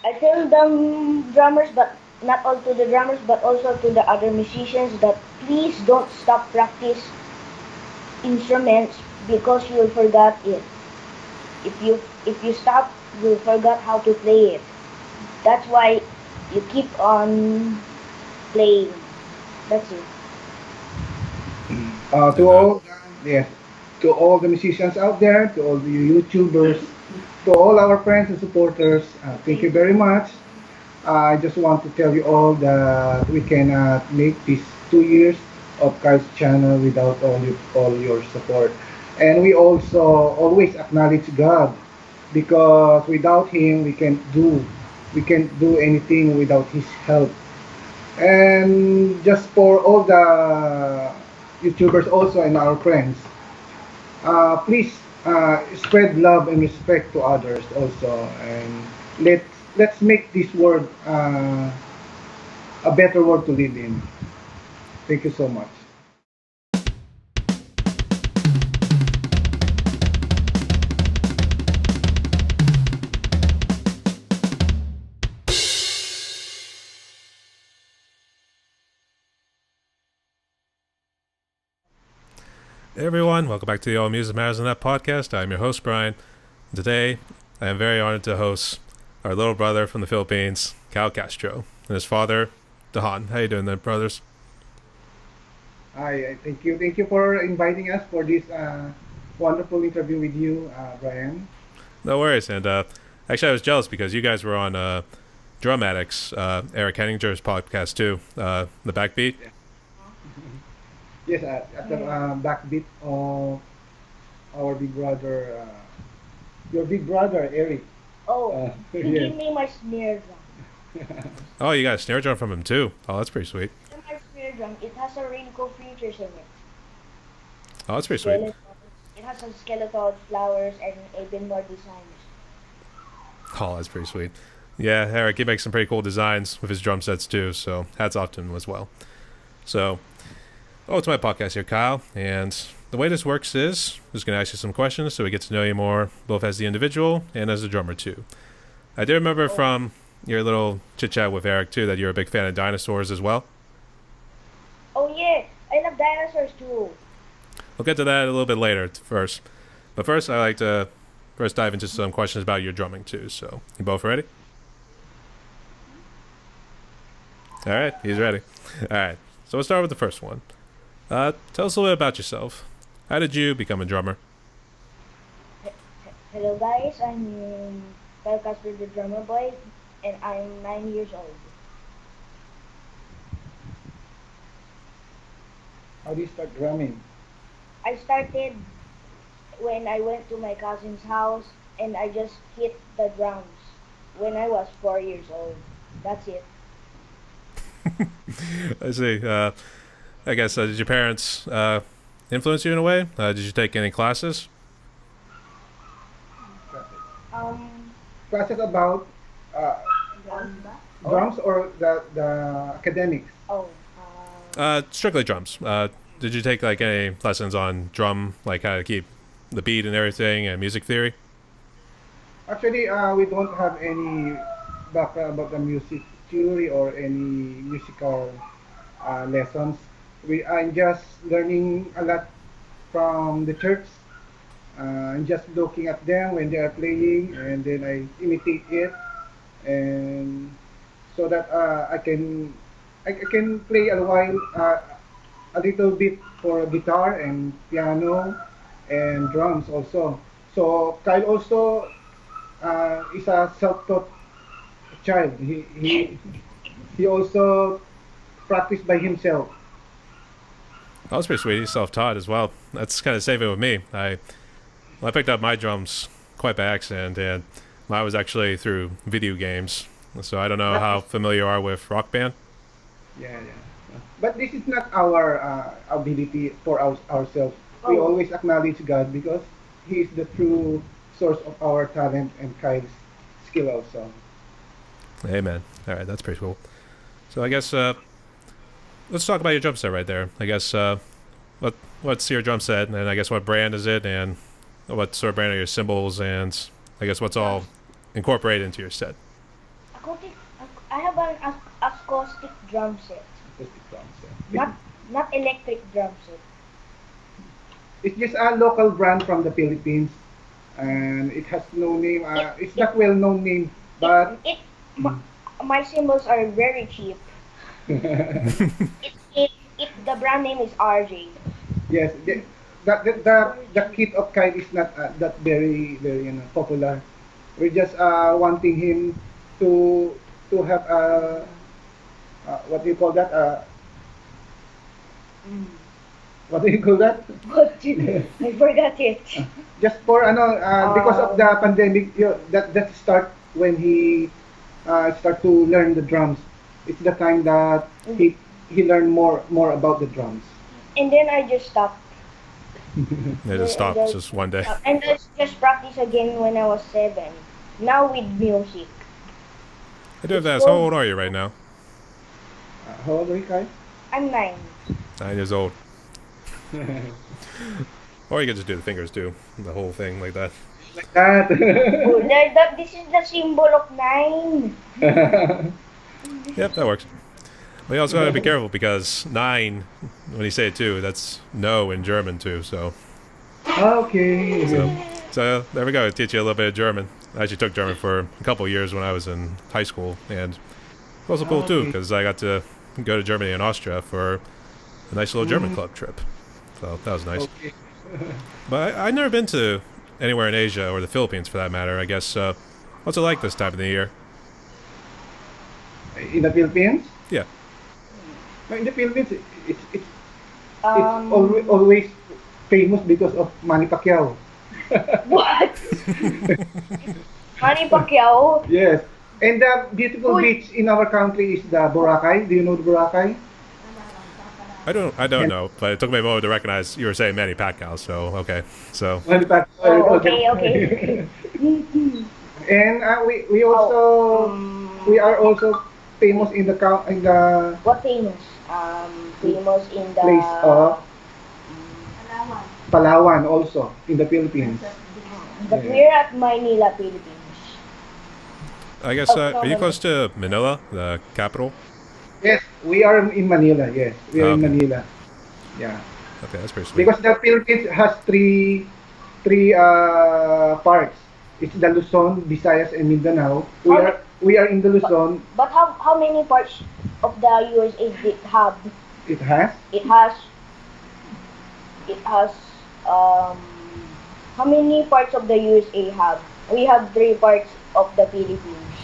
I tell them drummers, but not all to the drummers, but also to the other musicians that please don't stop practice instruments because you'll forget it. If you stop, you'll forget how to play it. That's why you keep on playing. That's it. To Amen. all, yes, to all the musicians out there, to all the YouTubers, to all our friends and supporters, thank you very much. I just want to tell you all that we cannot make these 2 years of Kyle's channel without all your support. And we also always acknowledge God because without Him we can't do anything without His help. And just for all the YouTubers also and our friends, please spread love and respect to others also, and let's make this world a better world to live in. Thank you so much. Hey everyone, welcome back to the All Music Matters in That podcast. I'm your host, Brian. Today, I am very honored to host our little brother from the Philippines, Kyle Castro, and his father, Dhan. How you doing there, brothers? Hi, thank you for inviting us for this wonderful interview with you, Brian. No worries. And actually, I was jealous because you guys were on Drum Addicts, Eric Henninger's podcast too, The Backbeat. Yes, at the Yeah. backbeat of our big brother, your big brother Eric. Oh, he Yes. gave me my snare drum. Oh, you got a snare drum from him too. Oh, that's pretty sweet. My snare drum. It has a really cool features in it. Oh, that's pretty sweet. Skeleton. It has a skeleton, flowers, and even more designs. Oh, that's pretty sweet. Yeah, Eric, he makes some pretty cool designs with his drum sets too, so hats off to him as well. So, it's my podcast here, Kyle, and the way this works is I'm just going to ask you some questions so we get to know you more, both as the individual and as a drummer too. I do remember Oh, from your little chit chat with Eric too that you're a big fan of dinosaurs as well. oh yeah, I love dinosaurs too. We'll get to that a little bit later first. But first, I like to first dive into some questions about your drumming too. So, you both ready? All right, he's ready. All right, so we'll start with the first one. Tell us a little bit about yourself. How did you become a drummer? Hello guys, I'm Kyle Casper the drummer boy, and I'm 9 years old. How do you start drumming? I started when I went to my cousin's house, and I just hit the drums when I was 4 years old. That's it. I see. I guess did your parents influence you in a way? Did you take any classes? Um, Classes about uh, drums ba? Oh, drums or the academics? oh. Strictly drums. Did you take like any lessons on drum, like how to keep the beat and everything, and music theory? Actually, we don't have any background about the music theory or any musical lessons. I'm just learning a lot from the church. I'm just looking at them when they are playing, and then I imitate it, and so that I can play a little bit for guitar and piano and drums also. So Kyle also is a self-taught child. He also practiced by himself. Oh, that's pretty sweet. He's self-taught as well. That's kind of the same with me. I picked up my drums quite by accident, and mine was actually through video games. So I don't know how familiar you are with Rock Band. Yeah, yeah. But this is not our ability for ourselves. We Oh, always acknowledge God because He is the true source of our talent and Kyle's skill also. Amen. All right, that's pretty cool. So I guess let's talk about your drum set right there. I guess what's your drum set, and I guess what brand is it, and what sort of brand are your cymbals, and I guess what's all yes. incorporated into your set. acoustic. I have an acoustic drum set, Acoustic drums. not not electric drum set. It's just a local brand from the Philippines, and it has no name. It It's it not well-known name, it, but it my, my cymbals are very cheap. It the brand name is RJ. yes, the kit of Kyle is not that very popular. We're just wanting him to have what do you call that? Mm. What do you call that? What I forgot it. Just for because of the Um, pandemic, that start when he start to learn the drums. It's the time that he learned more about the drums. and then I just stopped. They just And stopped just one day. and I just practice again when I was 7. Now with music. I do have It's to ask, how called. old are you right now? How old are you, Kai? I'm 9. 9 years old. Or you could just do the fingers too, the whole thing like that. Like that. Oh, that this is the symbol of 9. Yep, that works. But you also gotta be careful because 9, when you say it too, that's no in German too. So Okay. so there we go. Teach you a little bit of German. I actually took German for a couple of years when I was in high school, and it was also cool too Okay. because I got to go to Germany and Austria for a nice little German club trip. So that was nice. Okay. But I've never been to anywhere in Asia or the Philippines for that matter. I guess. What's it like this time of the year? In the Philippines? Yeah. No, in the Philippines, it's Um, always famous because of Manny Pacquiao. what? Manny Pacquiao? Yes. And the beautiful Uy. beach in our country is the Boracay. Do you know the Boracay? I don't And know, but it took me a moment to recognize you were saying Manny Pacquiao. So okay, so Manny Oh, Pacquiao. okay, okay. And we Oh, also we are also famous in the what famous? Famous in the place of Palawan also in the Philippines. but Yeah. we're at Manila, Philippines. I guess Oh, are you Manila. close to Manila, the capital? Yes, we are in Manila. Yes, we are Oh, in okay. Manila. Yeah, Okay, that's pretty sweet. because the Philippines has three parts. It's the Luzon, Visayas, and Mindanao. How ma- We are in the but, Luzon. but how many parts of the USA it have? It has It has it has um how many parts of the USA have? We have 3 parts of the Philippines.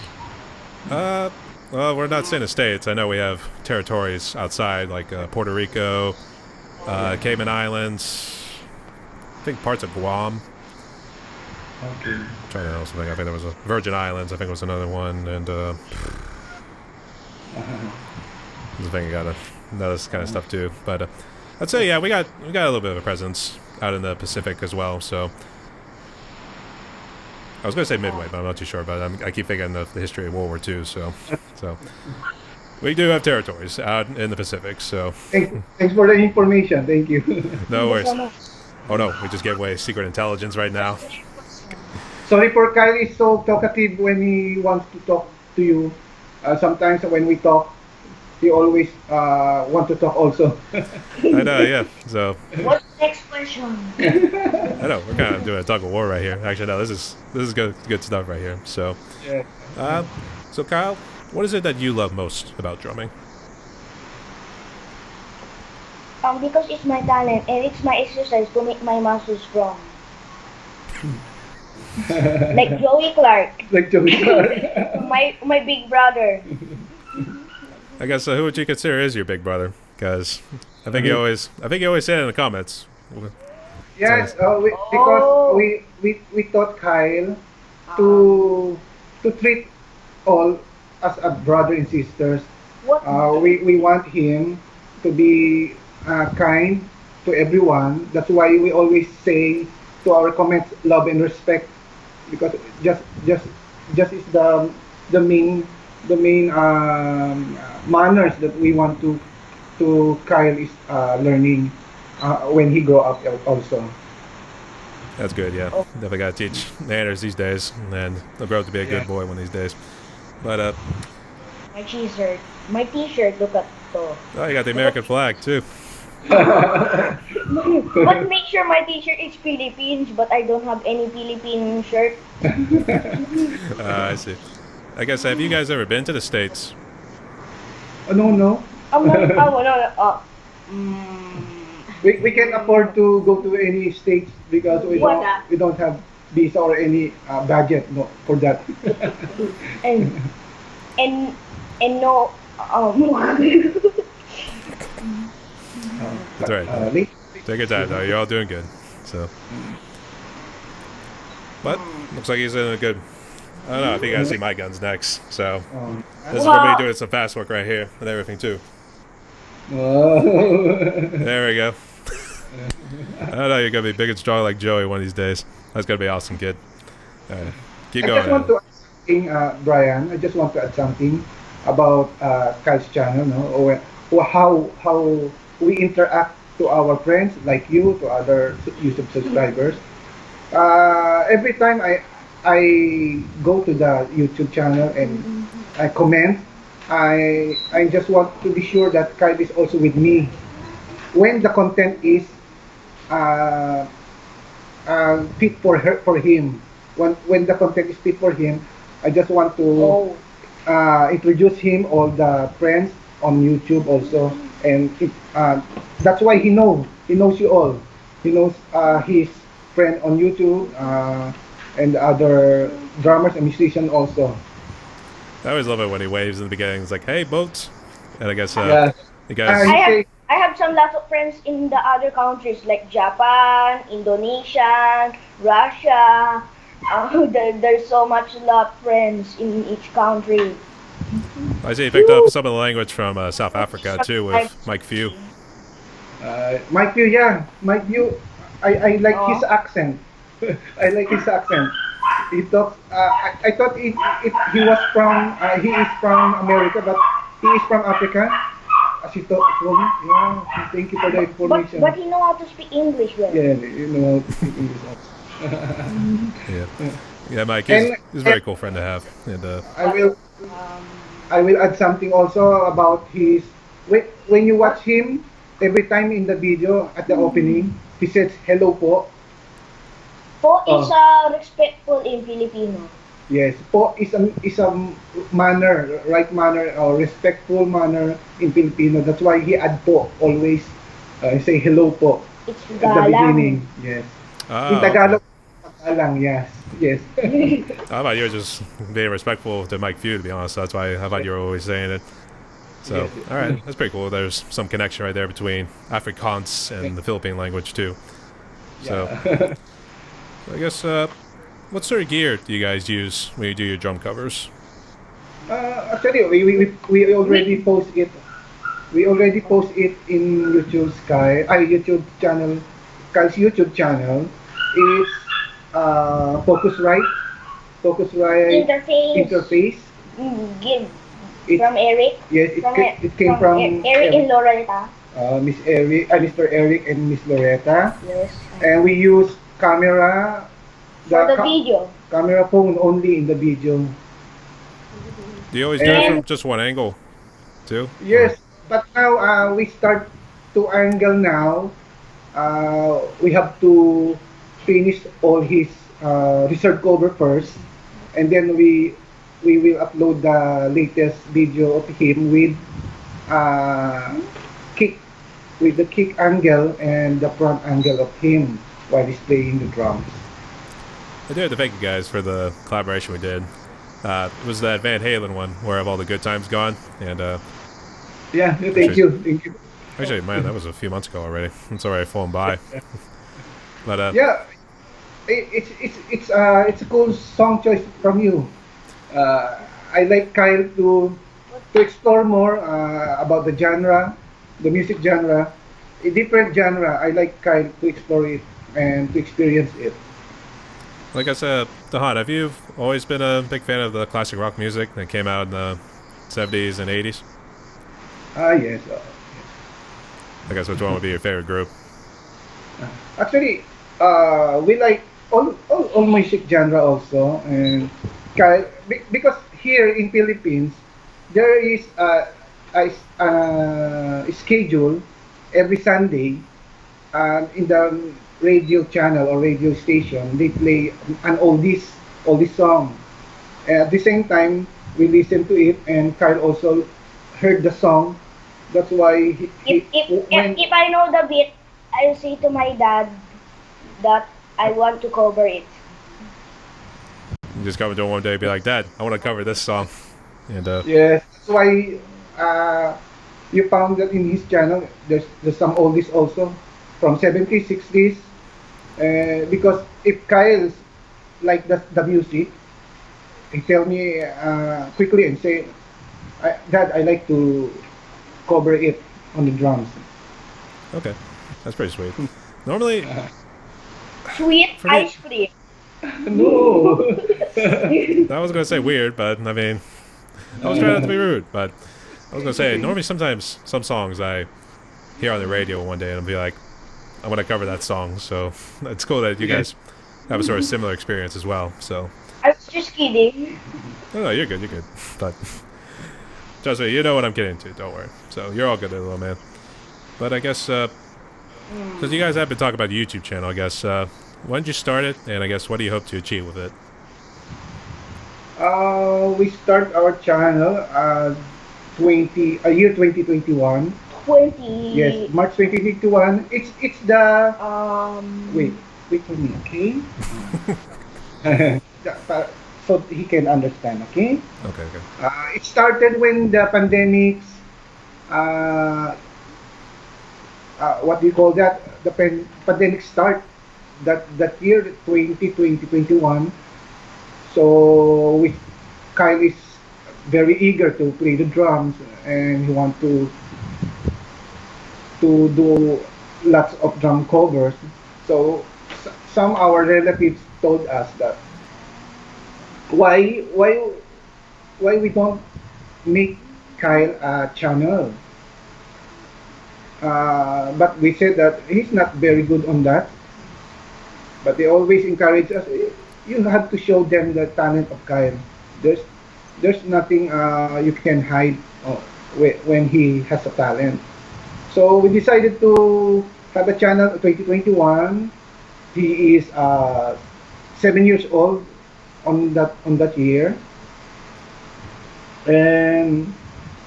Uh, well, we're not saying the states. I know we have territories outside, like Puerto Rico, Cayman Islands. I think parts of Guam. okay. I'm trying to know something. I think there was a Virgin Islands. I think was another one, and I think I got another kind of stuff too. But I'd say yeah, we got a little bit of a presence out in the Pacific as well. So I was gonna say Midway, but I'm not too sure about it. I keep thinking of the history of World War II. So we do have territories out in the Pacific. So Thanks for the information. Thank you. no Thank you worries. so much. Oh no, we just gave away secret intelligence right now. Sorry for Kyle is so talkative when he wants to talk to you. Sometimes when we talk, he always want to talk also. I know, yeah. So What's the next question? I know we're kind of doing a tug of war right here. Actually, no, this is good stuff right here. So, Yeah. so Kyle, what is it that you love most about drumming? Because it's my talent and it's my exercise to make my muscles strong. Like Joey Clark, Like Joey Clark. my big brother. I guess who would you consider is your big brother? Because I think you always say it in the comments. Yes, Oh. because we taught Kyle to treat all as a brother and sisters. What? We want him to be kind to everyone. That's why we always say to our comments, love and respect, because just is the main manners that we want to Kyle is learning when he grow up also. That's good, yeah. Oh. Definitely got to teach manners these days, and he'll grow up to be a good boy one of these days. But My t-shirt. My t-shirt, look at to. oh, you got the Look at, American flag too. but make sure my t-shirt is Philippines, but I don't have any Philippine shirt. I see. I guess have you guys ever been to the states? No, no. No, oh, no, no, mm, We can afford to go to any states because what? we don't have visa or any budget no for that. And and and no, That's right. Late. Take your time, though. You're all doing good. So, but looks like he's in a good. I don't know. I think I gotta see my guns next. So Um, this is for me wow. doing some fast work right here and everything too. oh. There we go. I don't know. You're gonna be big and strong like Joey one of these days. That's gonna be awesome, kid. All right. Keep I going. just want to add something, Brian. I just want to add something about Kyle's channel, no? Or how we interact to our friends like you, to other YouTube subscribers. Every time I go to the YouTube channel and I comment, I just want to be sure that Kyle is also with me when the content is uh, fit for him. When the content is fit for him, I just want to Oh, introduce him all the friends on YouTube also, and that's why he knows you all. He knows his friend on YouTube and other drummers and musicians also. I always love it when he waves in the beginning. It's like, "Hey, boats," and I guess Yeah, you guys. he I have say I have some lots of friends in the other countries like Japan, Indonesia, Russia. There's so much lot friends in each country. I see you picked up some of the language from South Africa too with Mike Few. Mike Yu, yeah, Mike Yu. I like his Oh, accent. I like his accent. He talks. I thought he was from he is from America, but he is from Africa. As he talked from, yeah. Thank you for the but information. he know how to speak English well. Yeah, you know, speak English also. Yeah, yeah, Mike. and, He's a and very cool friend to have. And I will Um, I will add something also about his. When you what? watch him, every time in the video at the opening, he says hello po. Po is Oh, respectful in Filipino. yes, po is a manner, right manner or respectful manner in Filipino. That's why he add po always. Say hello po It's at the galang. beginning. Yes. In okay. Tagalog, pagalang. Yes. Yes. I thought you were just being respectful to Mike Few, to be honest. That's why I thought you were always saying it. So, Yes. all right, that's pretty cool. There's some connection right there between Afrikaans and the Philippine language too. So, Yeah. I guess what sort of gear do you guys use when you do your drum covers? Actually, we already We post it. We already post it in YouTube YouTube channel. Sky's YouTube channel is Focusrite. Focusrite interface interface. give It from Eric yes, it came from Eric and Loretta. Miss Eric, Mr. Eric and Miss Loretta, Yes. and we use camera, For the the video. camera phone only in the video. Do you always do it And from And just one angle too? Or yes, but now we start to angle now. We have to finish all his research cover first, and then we will upload the latest video of him uh, kick with the kick angle and the front angle of him while he's playing the drums. I do have to thank you guys for the collaboration we did. It was that Van Halen one where have all the good times gone, and Yeah, actually, thank you. actually, man, that was a few months ago already. It's already flown by. But Yeah, it's a cool song choice from you. Uh, I like Kyle to explore more about the genre, the music genre, a different genre. I like Kyle to explore it and to experience it. like I said, Dhan, have you always been a big fan of the classic rock music that came out in the 70s and 80s? Yes. I guess which one would be your favorite group? Actually, we like all music genre also, and Kyle because here in Philippines, there is a schedule every Sunday in the radio channel or radio station. They play an oldies song. At the same time, we listen to it, and Kyle also heard the song. That's why If I know the beat, I'll say to my dad that I want to cover it. You just come into one day and be like, Dad, I want to cover this song. And yes, that's why you found that in his channel there's some oldies also from 70s, 60s. Because if Kyle like the music, he tell me quickly and say, Dad, I like to cover it on the drums. okay, that's pretty sweet. Normally, Sweet For me- ice cream. No. I was gonna say weird, but I mean, I was trying not to be rude, but I was gonna say normally sometimes some songs I hear on the radio one day and I'll be like, I want to cover that song. So it's cool that you guys have a sort of similar experience as well. So I was just kidding. no, you're good, but trust me, you know what I'm getting to. Don't worry. So you're all good, there, little man. But I guess because you guys have been talking about the YouTube channel, I guess when did you start it, and I guess what do you hope to achieve with it? We start our channel year 2021. 20. Yes, March 2021. It's the Um. wait for me, okay? So he can understand, okay? Okay. It started when the pandemic, what do you call that? The pandemic start that year 2021. So Kyle is very eager to play the drums, and he want to do lots of drum covers. So some our relatives told us that why why why we don't make Kyle a channel. But we said that he's not very good on that. But they always encourage us. You have to show them the talent of Kyle. There's nothing you can hide when he has a talent. So we decided to have a channel 2021. He is 7 years old on that year, and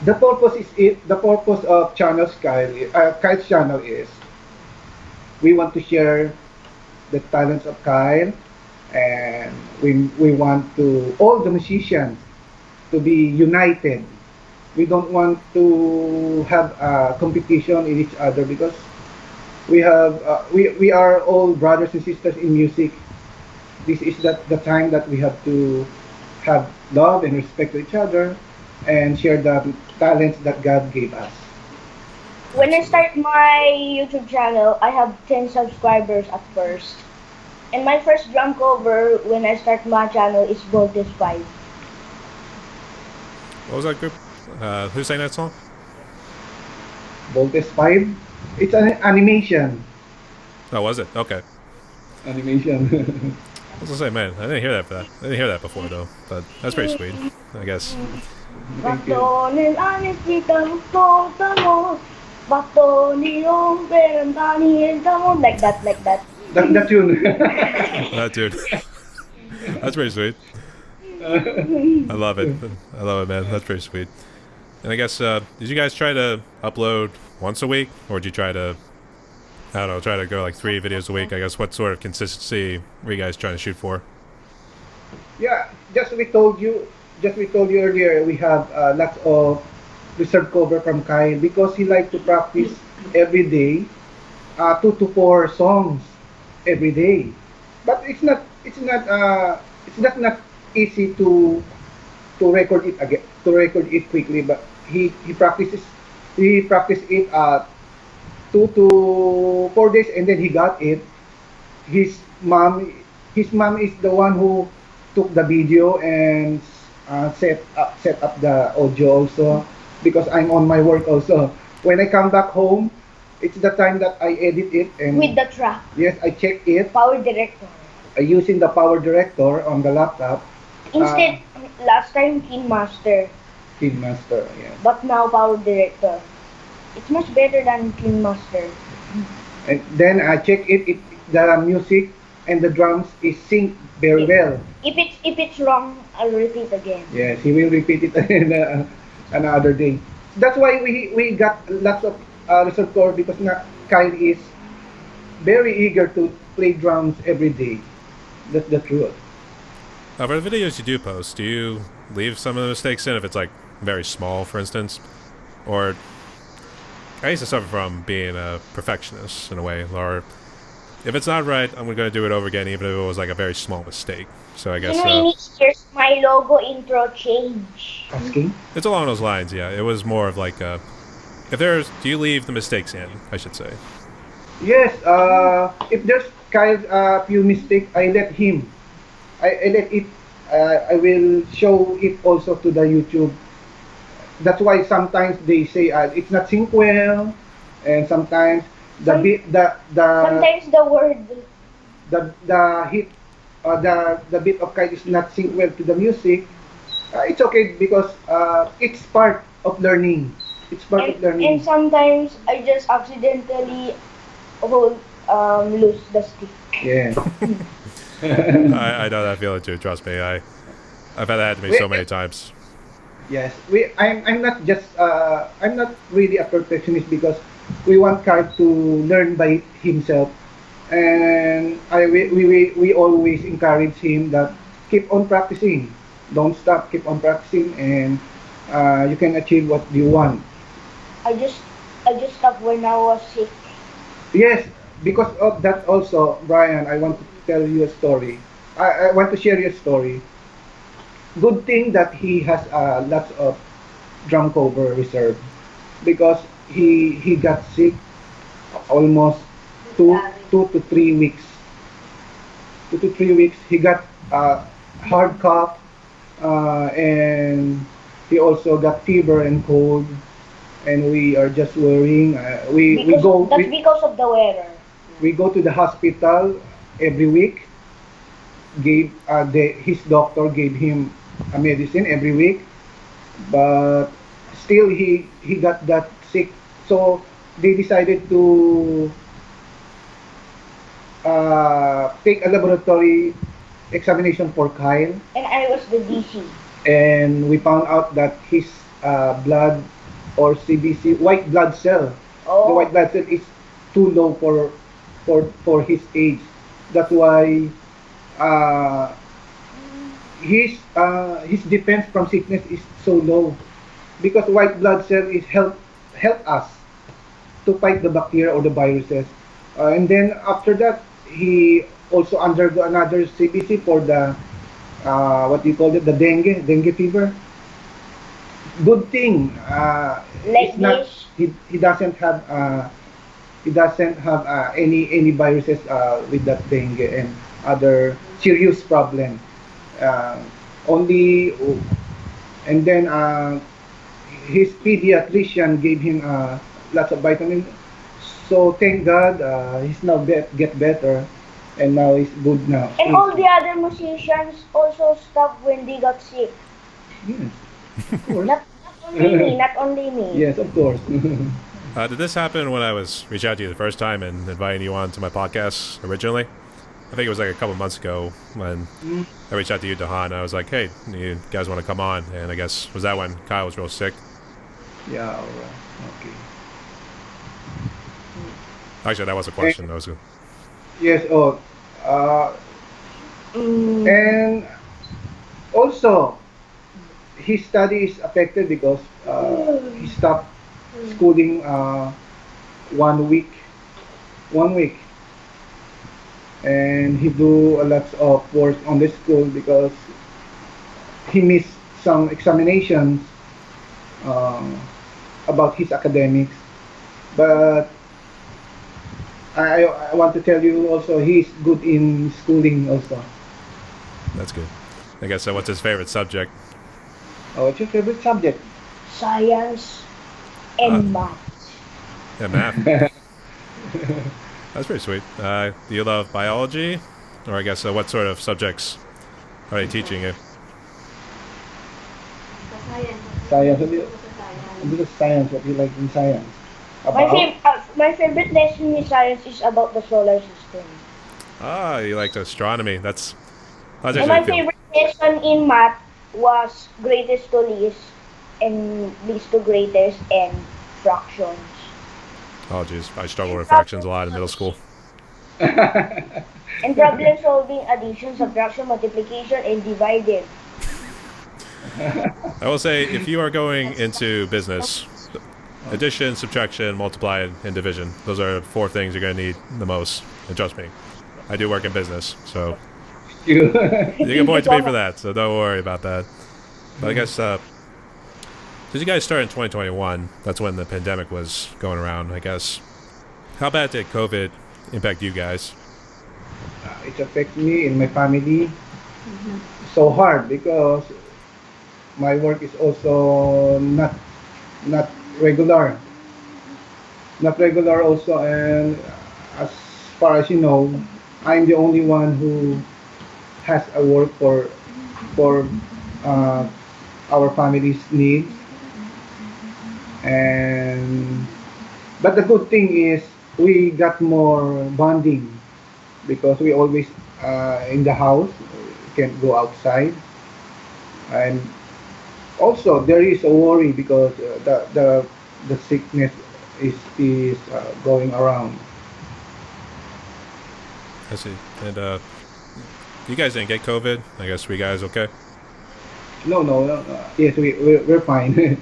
the purpose of Kyle's channel is we want to share the talents of Kyle, and we want to all the musicians to be united. We don't want to have competition in each other, because we are all brothers and sisters in music. This is the time that we have to have love and respect to each other and share the talents that God gave us. When I start my YouTube channel, I have 10 subscribers at first. And my first drum cover when I start my channel is Voltage 5. What was that group? Who sang that song? Voltes 5, it's an animation. Oh, was it? Okay. Animation. I was gonna say, man, I didn't hear that before though. But that's pretty sweet, I guess. Thank you. Bato nil'anitita hukota mo. Bato nilong perantani mo. Like that. That tune. That dude. That's pretty sweet. I love it, man. That's pretty sweet. And I guess did you guys try to upload once a week, or did you try to, I don't know, try to go like 3 videos a week? I guess what sort of consistency were you guys trying to shoot for? Yeah, just we told you earlier, we have lots of reserve cover from Kyle, because he likes to practice every day, 2 to 4 songs every day. But it's not easy to record it again, to record it quickly. But he practiced it 2 to 4 days, and then he got it. His mom is the one who took the video and set up the audio also, because I'm on my work also. When I come back home, it's the time that I edit it, and With the track. yes, I check it Power director. using the power director on the laptop, Instead, last time King Master, Kid Master, yeah. but now Power Director. It's much better than King Master. And then I check it, the music and the drums is synced very If, well. if it's wrong, I'll repeat again. Yes, he will repeat it in, another day. That's why we got lots of reservoir because Kyle is very eager to play drums every day. That's the truth. For the videos you do post, do you leave some of the mistakes in if it's like very small, for instance? Or I used to suffer from being a perfectionist in a way, or if it's not right, I'm going to do it over again, even if it was like a very small mistake. So I guess Here's my logo intro change. Asking? it's along those lines. Yeah, it was more of like if there's, do you leave the mistakes in? I should say. Yes, if there's Kyle's few mistake, I let him. I let it. I will show it also to the YouTube. That's why sometimes they say it's not sync well, and sometimes the Some- beat, Sometimes the word the hit, the beat of Kyle is not sync well to the music. It's okay because it's part of learning. It's part of and learning. sometimes I just accidentally hold lose the stick. Yeah. I know that feeling too. Trust me. I've had that happen to me so many times. Yes, I'm not just I'm not really a perfectionist because we want Kyle to learn by himself, and we always encourage him that keep on practicing, don't stop, keep on practicing, and you can achieve what you want. I just I just stopped when I was sick. Yes, because of that also, Brian, I want to tell you a story. I want to share you a story. Good thing that he has lots of drum cover reserve because he got sick almost two to 3 weeks. 2 to 3 weeks. He got hard cough and he also got fever and cold. And we are just worrying. Because of the weather. We go to the hospital every week. His doctor gave him a medicine every week, but still he got that sick. So they decided to take a laboratory examination for Kyle, And I was the DC. and we found out that his blood or CBC white blood cell, the white Oh, blood cell is too low for his age. That's why uh, his defense from sickness is so low because white blood cell is help us to fight the bacteria or the viruses. And then after that, he also undergo another CBC for the what do you call it, the dengue fever. Good thing like it's not this. he doesn't have any viruses with that dengue and other serious problem. Uh, only and then his pediatrician gave him lots of vitamin. So thank God he's now get better and now he's good now. And all the other musicians also stopped when they got sick. Yes, of course. Not only me, not only me. Yes, of course. Did this happen when I was reaching out to you the first time and inviting you on to my podcast originally? I think it was like a couple months ago when I reached out to you, Dhan. I was like, hey, you guys want to come on? And I guess, was that when Kyle was real sick? Yeah, all right. Okay. Actually, that was a question. That was good. Yes, oh, Mm, and also his study is affected because he stopped schooling 1 week, 1 week, and he do a lot of work on the school because he missed some examinations um, about his academics. But I want to tell you also he's good in schooling also. That's good. I guess, what's his favorite subject? Oh, what's your favorite subject? science and math. Yeah, math. That's pretty sweet. Do you love biology? Or I guess, what sort of subjects are they teaching you? Science. What is science? What you like in science? My About? my favorite lesson in science is about the solar system. Ah, you like astronomy. That's And actually my cool. favorite lesson in math was greatest to least and least to greatest and fractions. Oh, geez, I struggled And with fractions a lot in middle school. problem solving, addition, subtraction, multiplication, and divided. I will say, if you are going into business, addition, subtraction, multiply, and division, those are four things you're going to need the most. And trust me, I do work in business, so You. you can Thank you point to so me for much. that. So don't worry about that. But I guess since you guys started in 2021, that's when the pandemic was going around. I guess how bad did COVID impact you guys? It affects me and my family so hard because my work is also not regular, not regular also, and as far as you know, I'm the only one who has a work for uh, our family's needs, and but the good thing is we got more bonding because we always in the house, can't go outside, and also there is a worry because the sickness is going around. I see. And you guys didn't get COVID. I guess we guys okay. No, no, no, no. Yes, we're fine.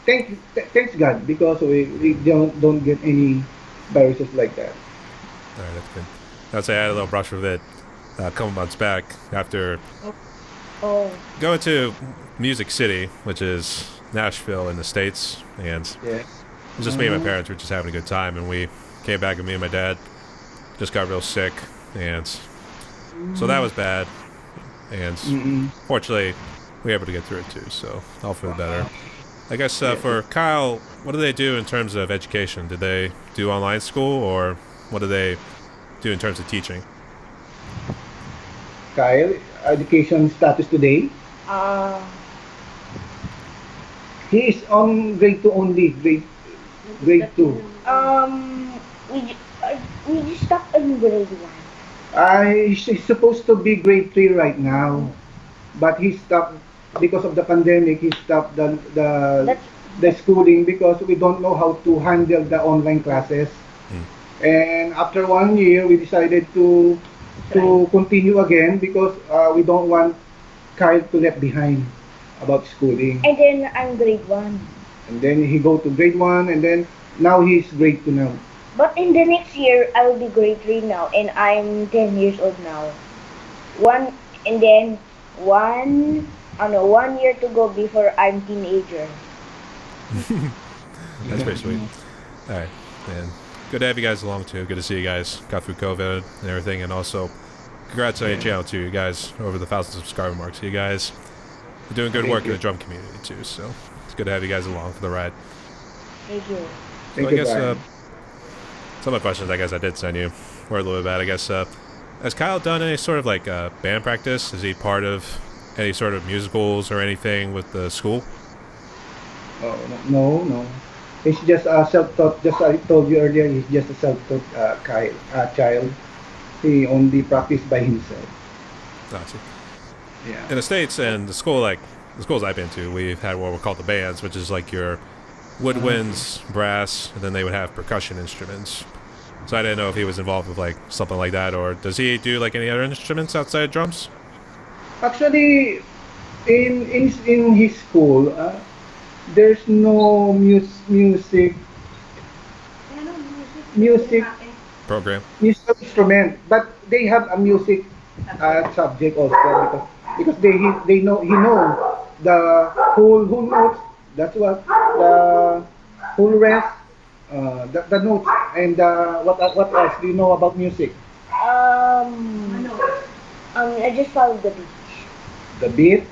Thanks God because we don't get any viruses like that. All right, that's good. I'd say I had a little brush with it a couple months back after Oh, going to Music City, which is Nashville in the States, and Yeah. just me and my parents were just having a good time, and we came back, and me and my dad just got real sick, and so that was bad, and Mm-mm. fortunately, we were able to get through it too, so all for the better. I guess Yes. for Kyle, what do they do in terms of education? Did they do online school, or what do they do in terms of teaching? Kyle, education status today. uh, He is on grade 2 only, grade 2. we just stopped in grade one. He's supposed to be grade 3 right now, but he stopped because of the pandemic. He stopped That's the schooling because we don't know how to handle the online classes. Hmm. And after 1 year, we decided right. to continue again because we don't want Kyle to left behind about schooling. And then I'm grade one. And then he go to grade 1, and then now he's grade 2 now. But in the next year, I will be grade three now, and I'm 10 years old now. One and then one, I know 1 year to go before I'm teenager. That's pretty sweet. All right, and good to have you guys along too. Good to see you guys got through COVID and everything, and also congrats on your channel too. You guys are over the 1,000 subscriber mark. So you guys are doing good Thank work in you. the drum community too. So it's good to have you guys along for the ride. Thank you. So Thank I you, guess Brian. some of the questions I guess I did send you were a little bit bad. I guess has Kyle done any sort of like band practice? Is he part of any sort of musicals or anything with the school? Oh, no, no. He's just a self-taught. Just I told you earlier, he's just a self-taught child. He only practiced by himself. Oh, I see. Yeah. In the States and the school, like the schools I've been to, we've had what we're called the bands, which is like your woodwinds, brass, and then they would have percussion instruments. So I didn't know if he was involved with like something like that, or does he do like any other instruments outside drums? Actually, in his school, there's no music Program. musical instrument, but they have a music subject also because they know he know the whole notes. That's what the whole rest, the notes, and what else do you know about music? Um, I just follow the beat. The beat.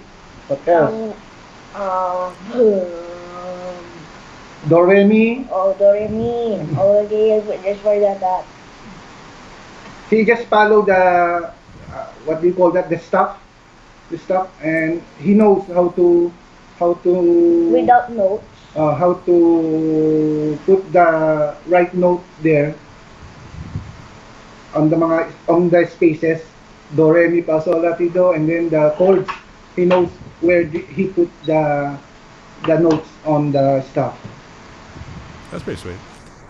What else? Um, uh, Do re mi. oh, do re mi. Oh, okay, just for that. He just follow the what do you call that? The stuff, and he knows how to without notes. how to put the right note there on the spaces, do re mi fa sol la ti do, and then the chords. He knows where he put the notes on the stuff. That's pretty sweet.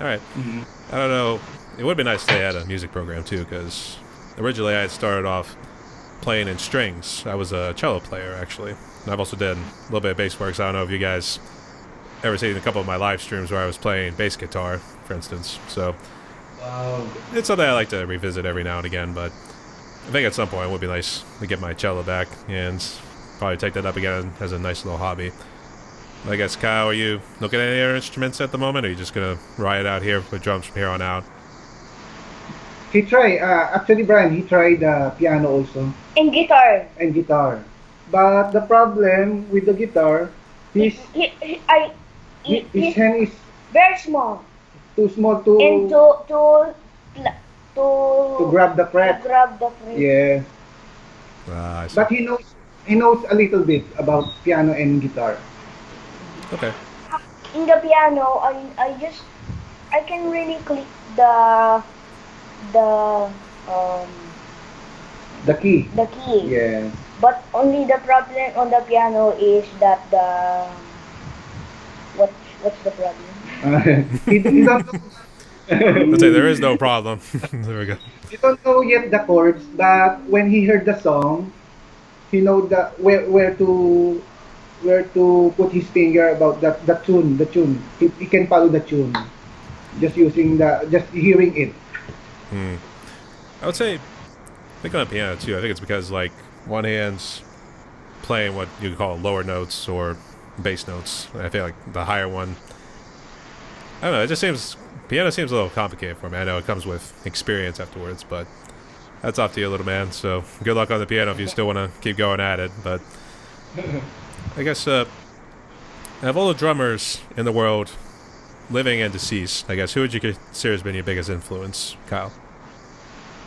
All right. Mhm. I don't know. It would be nice if they had a music program too, because originally I had started off playing in strings. I was a cello player actually. And I've also done a little bit of bass work. So I don't know if you guys ever seen a couple of my live streams where I was playing bass guitar, for instance. So Wow. it's something I like to revisit every now and again. But I think at some point it would be nice to get my cello back and probably take that up again as a nice little hobby. I guess, Kyle, are you looking at any other instruments at the moment, or are you just going to ride out here with drums from here on out? He tried, actually, Brian, he tried piano also And guitar. and guitar. But the problem with the guitar, his, his He's hand is very small. too small And to grab the to fret. grab the fret. Yeah, I see. but he knows a little bit about piano and guitar. Okay. In the piano, I can really click the um The key. the key. Yeah. But only the problem on the piano is that what's the problem? He don't know, Let's say there is no problem. There we go. he don't know yet the chords, but when he heard the song, he know where to put his finger about the tune. He can follow the tune just hearing it. Hmm. I would say, I think on a piano too. I think it's because like one hand's playing what you could call lower notes or bass notes. And I feel like the higher one. I don't know. It just seems piano seems a little complicated for me. I know it comes with experience afterwards, but that's off to you, little man. So good luck on the piano if you still want to keep going at it. But I guess out of all the drummers in the world, living and deceased, I guess who would you consider has been your biggest influence, Kyle?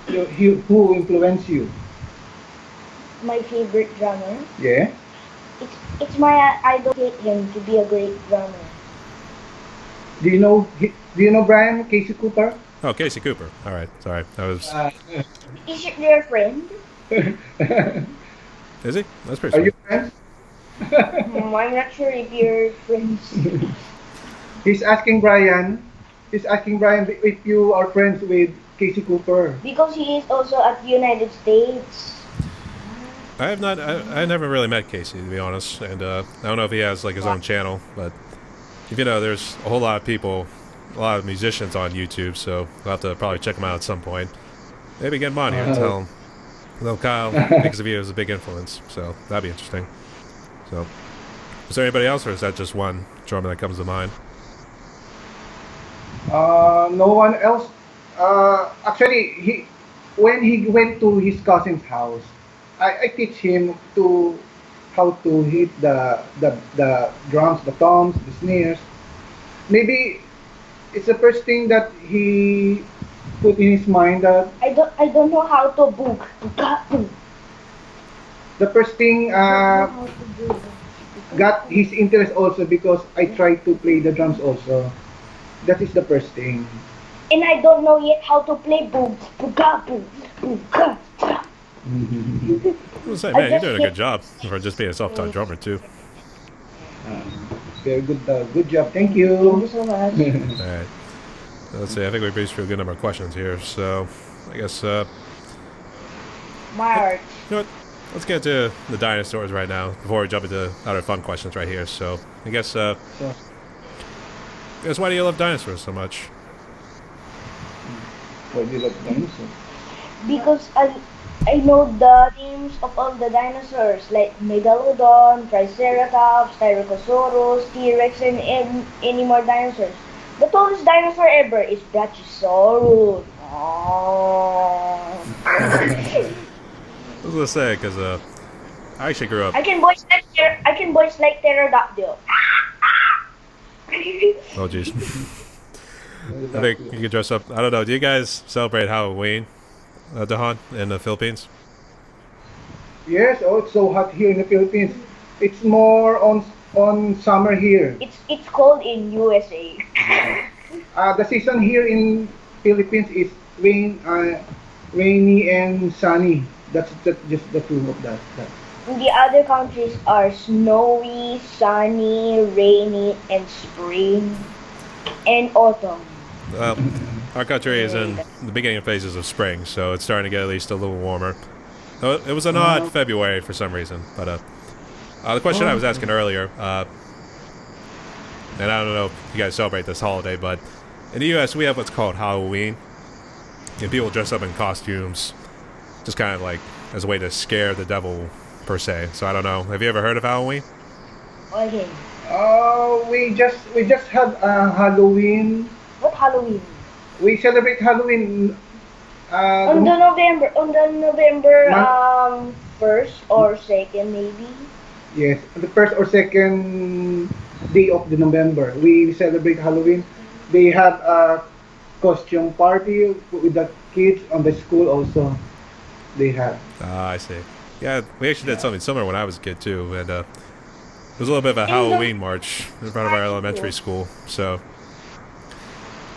Who influenced you? My favorite drummer. Yeah. It's my idol him to be a great drummer. Do you know Brian Casey Cooper? Oh, Casey Cooper. All right, sorry. I was. Is it their friend? Is he? That's pretty Are sweet. you friends? I'm not sure if you're friends. He's asking Brian. He's asking Brian if you are friends with Casey Cooper. Because he is also at the United States. I have not. I never really met Casey, to be honest, and I don't know if he has like his own channel, but if you know, there's a whole lot of people, a lot of musicians on YouTube, so we'll have to probably check them out at some point. Maybe get him on here and tell Kyle thinks of you as a big influence, so that'd be interesting. So, is there anybody else, or is that just one drummer that comes to mind? No one else. Actually, when he went to his cousin's house, I teach him how to hit the drums, the toms, the snares. Maybe it's the first thing that he put in his mind that I don't know how to book. the first thing How to do. got his interest also because I tried to play the drums also. That is the first thing. And I don't know yet how to play boom, booga, boom, booga. I was say, I man, you're just doing a think- good job for just being a self-taught drummer too. Very good, good job. Thank Thank you you. so much. All right. Let's see. I think we breezed through a good number of questions here, so I guess March. you know what? Let's get to the dinosaurs right now before we jump into other fun questions right here. So I guess why do you love dinosaurs so much? Why do you like dinosaurs? Because I know the names of all the dinosaurs like Megalodon, Triceratops, Tyrannosaurus, T-Rex, and any more dinosaurs. The tallest dinosaur ever is Brachiosaurus. Oh. I was gonna say because I actually grew up. I can voice like pterodactyl. Oh jeez. I think you can dress up. I don't know. Do you guys celebrate Halloween, Dhan, in the Philippines? Yes, oh, it's so hot here in the Philippines. It's more on on summer here. It's cold in USA. The season here in Philippines is rainy and sunny. That's just the two of that. The other countries are snowy, sunny, rainy, and spring and autumn. Well, our country is in the beginning phases of spring, so it's starting to get at least a little warmer. So it was an odd February for some reason, but the question I was asking earlier, and I don't know if you guys celebrate this holiday, but in the U.S. we have what's called Halloween, and people dress up in costumes, just kind of like as a way to scare the devil per se. So I don't know. Have you ever heard of Halloween? Okay. We just had Halloween. What Halloween? We celebrate Halloween On the November month. first or second maybe. Yes, the first or second day of the November, we celebrate Halloween. They have a costume party with the kids on the school also. They have. Ah, I see. Yeah, we actually did something similar when I was a kid too, and it was a little bit of a In the Halloween march in front of our elementary school. So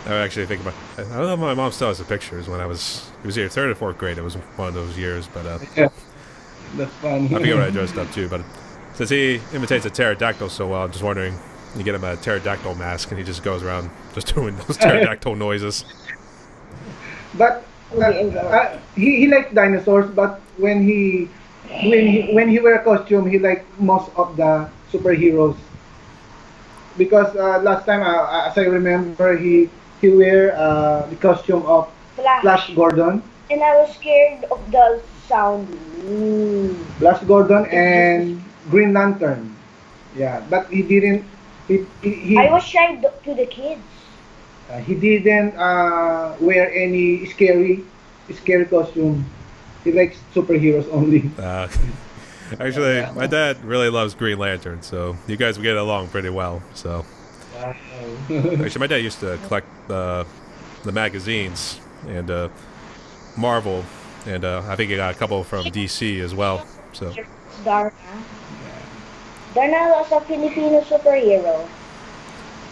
I would actually think about. I don't know if my mom still has the pictures when it was either third or fourth grade. It was one of those years, but Yeah, that's fun. I forget what I dressed up to. But since he imitates a pterodactyl so well, I'm just wondering. You get him a pterodactyl mask, and he just goes around just doing those pterodactyl noises. But he likes dinosaurs. But when he wear a costume, he like most of the superheroes. Because last time, as I remember, he wear the costume of Flash. Flash Gordon, And I was scared of the sound. Ooh. Flash Gordon and Green Lantern. Yeah, but he didn't. I was shy to the kids. He didn't wear any scary costume. He likes superheroes only. Actually, my dad really loves Green Lantern, so you guys would get along pretty well. So actually, my dad used to collect the magazines and Marvel, and I think he got a couple from DC as well. So Darna. Darna was a Filipino superhero.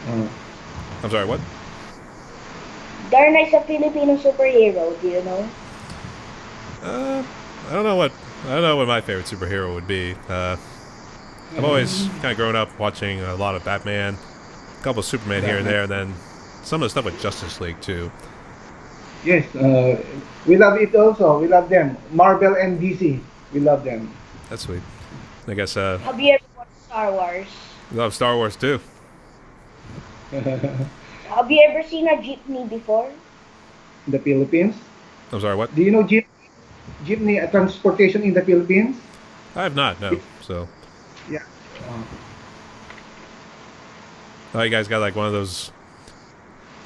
Uh, I'm sorry, what? Darna is a Filipino superhero. Do you know? I don't know what my favorite superhero would be. I've always kind of grown up watching a lot of Batman, a couple of Superman here and there, and then some of the stuff with Justice League too. yes, we love it also. We love them. Marvel and DC. We love them. That's sweet. I guess Have you ever watched Star Wars? we love Star Wars too. Have you ever seen a jeepney before? The Philippines. I'm sorry, what? Do you know jeepney transportation in the Philippines? I have not. No. So, Yeah. Uh, oh, you guys got like one of those.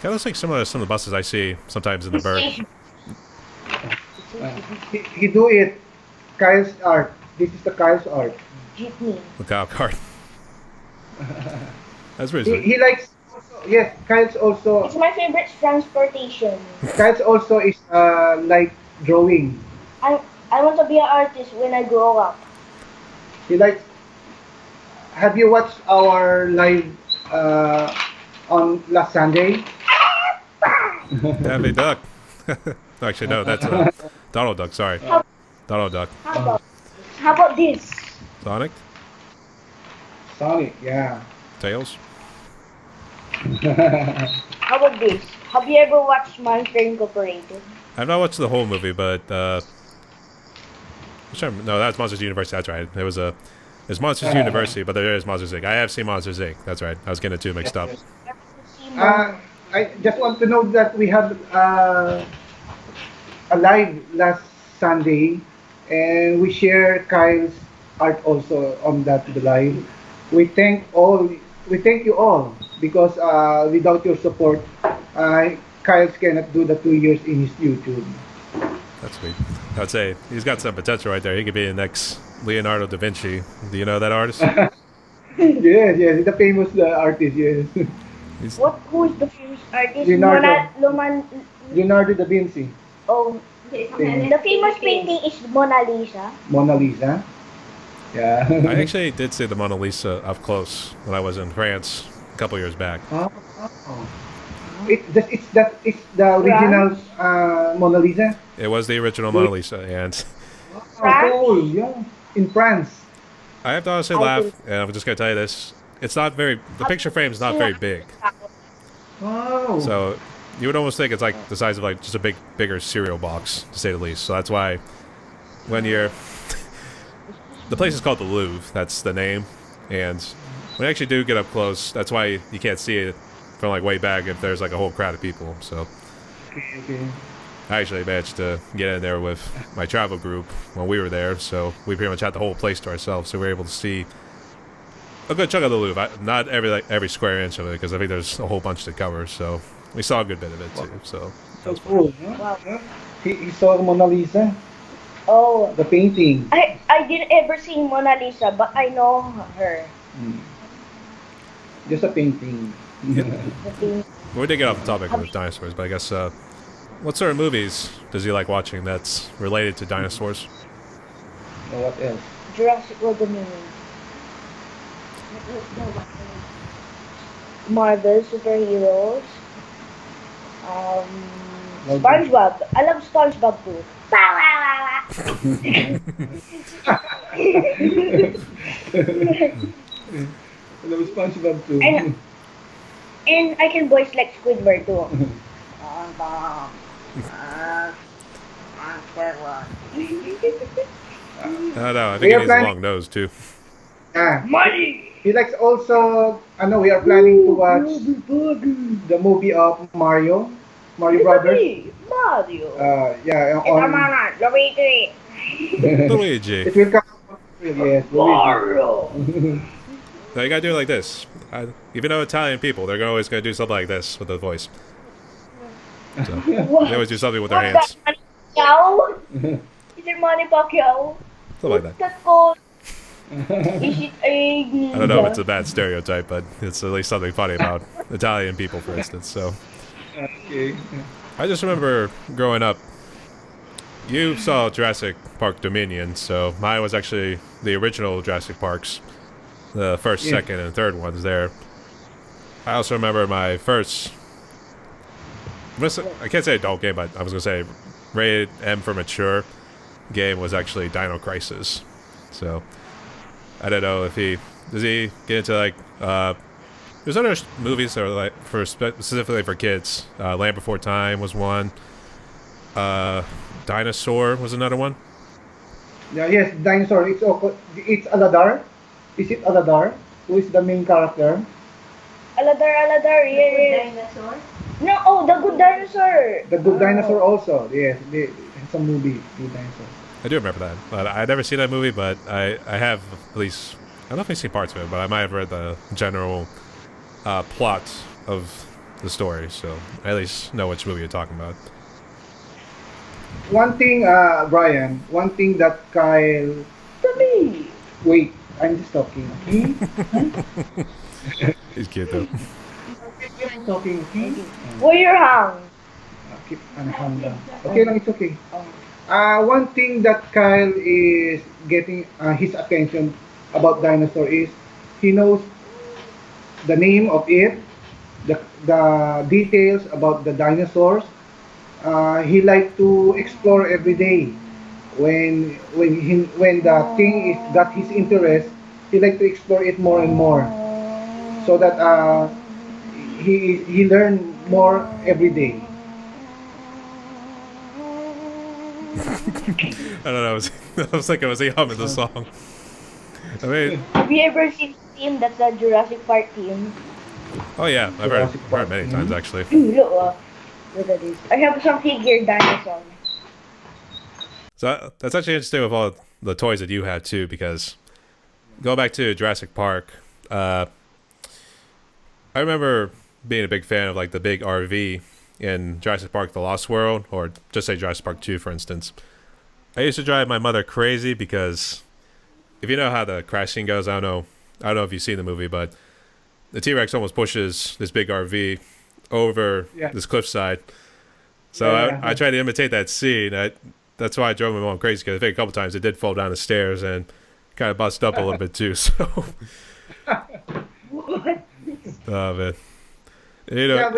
Kind of looks like similar to some of the buses I see sometimes in the bird. he do it. Kyle's art. This is the Kyle's art. Jeepney. The cow cart. That's pretty He, sweet. he likes. Yes, Kyle's also. It's my favorite transportation. Kyle's also is like drawing. I want to be an artist when I grow up. He likes. Have you watched our live on last Sunday? Daffy Duck. Actually, no, that's Donald Duck. Sorry, Donald Duck. How about this? Sonic. Sonic, yeah. Tails. How about this? Have you ever watched Monster Incorporated? I've not watched the whole movie, but no, that's Monsters University. That's right. It's Monsters University, but there is Monsters Inc. I have seen Monsters Inc. That's right. I was getting the two mixed up. I just want to know that we have a live last Sunday, and we share Kyle's art also on that live. We thank you all because without your support, Kyle cannot do the 2 years in his YouTube. That's sweet. I'd say he's got some potential right there. He could be the next Leonardo da Vinci. Do you know that artist? Yes, the famous artist. Yes, Who is the famous artist? Leonardo. Leonardo da Vinci, Oh, the famous painting is Mona Lisa. Mona Lisa. Yeah. I actually did see the Mona Lisa up close when I was in France a couple years back. Oh, it's the original France? Mona Lisa. It was the original Do Mona it. Lisa, and Oh, cool. France? Yeah, in France. I have to honestly I laugh, think and I'm just gonna tell you this: it's not very. The I've picture frame is not seen very one big, Wow. so you would almost think it's like the size of like just a bigger cereal box, to say the least. So that's why when you're the place is called the Louvre. That's the name, and when you actually do get up close, that's why you can't see it from like way back if there's like a whole crowd of people. So Okay, okay. I actually managed to get in there with my travel group when we were there, so we pretty much had the whole place to ourselves. So we were able to see a good chunk of the Louvre. Not every square inch of it, because I think there's a whole bunch to cover. So we saw a good bit of it too. So that So was fun. cool. Huh? wow. Huh? He saw Mona Lisa, Oh, the painting. I didn't ever see Mona Lisa, but I know her. Mm. Just a painting. Yeah. The thing. We did get off the topic Have with dinosaurs, but I guess what sort of movies does he like watching that's related to dinosaurs? What else? Jurassic World Dominion. Marvel superheroes. Um, Love SpongeBob. I love SpongeBob too. Hello, SpongeBob too. and and I can voice like Squidward too. I don't know. I We think it are needs a planning. long nose too. Ah, Money. he likes also. Ano, we are planning to watch the movie of Mario, Mario Brothers. Mario. Yeah, Ito on. mga, Luigi. Luigi. It will come. On April, yes, Mario. Luigi. No, you gotta do it like this. Even though Italian people, they're always gonna do something like this with the voice. So they What? always do something with their What's that? hands, Manny Pacquiao? Is it Manny Pacquiao? something like What's that. that called? Is it a I don't know if it's ninja? a bad stereotype, but it's at least something funny about Italian people, for instance. So Okay. I just remember growing up. You saw Jurassic Park Dominion, so mine was actually the original Jurassic Parks, the first, Yeah. second, and third ones there. I also remember my first. I can't say adult game, but I was gonna say rated M for mature game was actually Dino Crisis. So I don't know if does he get into like there's other movies that are like for specifically for kids. Land Before Time was one. Dinosaur was another one. Yeah, yes, dinosaur. It's Aladar. Is it Aladar? Who is the main character? Aladar, Aladar, yeah, yeah. No, oh, the good dinosaur. The Good Dinosaur Oh. also. Yes, it's a movie. Good Dinosaur. I do remember that, but I've never seen that movie. But I have at least I don't know if I've seen parts of it, but I might have read the general plot of the story, so I at least know which movie you're talking about. One thing, Brian. One thing that Kyle. To me. Wait, I'm just talking. Okay. He's cute though. I'm talking. Okay. Where you're hung. Keep anhang lang. Okay lang, it's okay. Oh. One thing that Kyle is getting his attention about dinosaur is he knows the name of it, the details about the dinosaurs. He like to explore every day. When the thing is got his interest, he like to explore it more and more, so that he learn more every day. I don't know. I was like, was he humming the song? I mean, Have you ever seen the team that's a Jurassic Park team? oh yeah, I've Jurassic heard Park. many times actually. Look at this. I have some figure dinosaurs. So that's actually interesting with all the toys that you have too, because going back to Jurassic Park, I remember being a big fan of like the big RV in Jurassic Park: The Lost World, or just say Jurassic Park 2, for instance. I used to drive my mother crazy because if you know how the crash scene goes, I don't know if you've seen the movie, but the T-Rex almost pushes this big RV over Yeah. this cliffside. So Yeah. I tried to imitate that scene. That's why I drove my mom crazy, because I think a couple times it did fall down the stairs and kind of bust up a little bit too. So, What? man. You know, Yeah,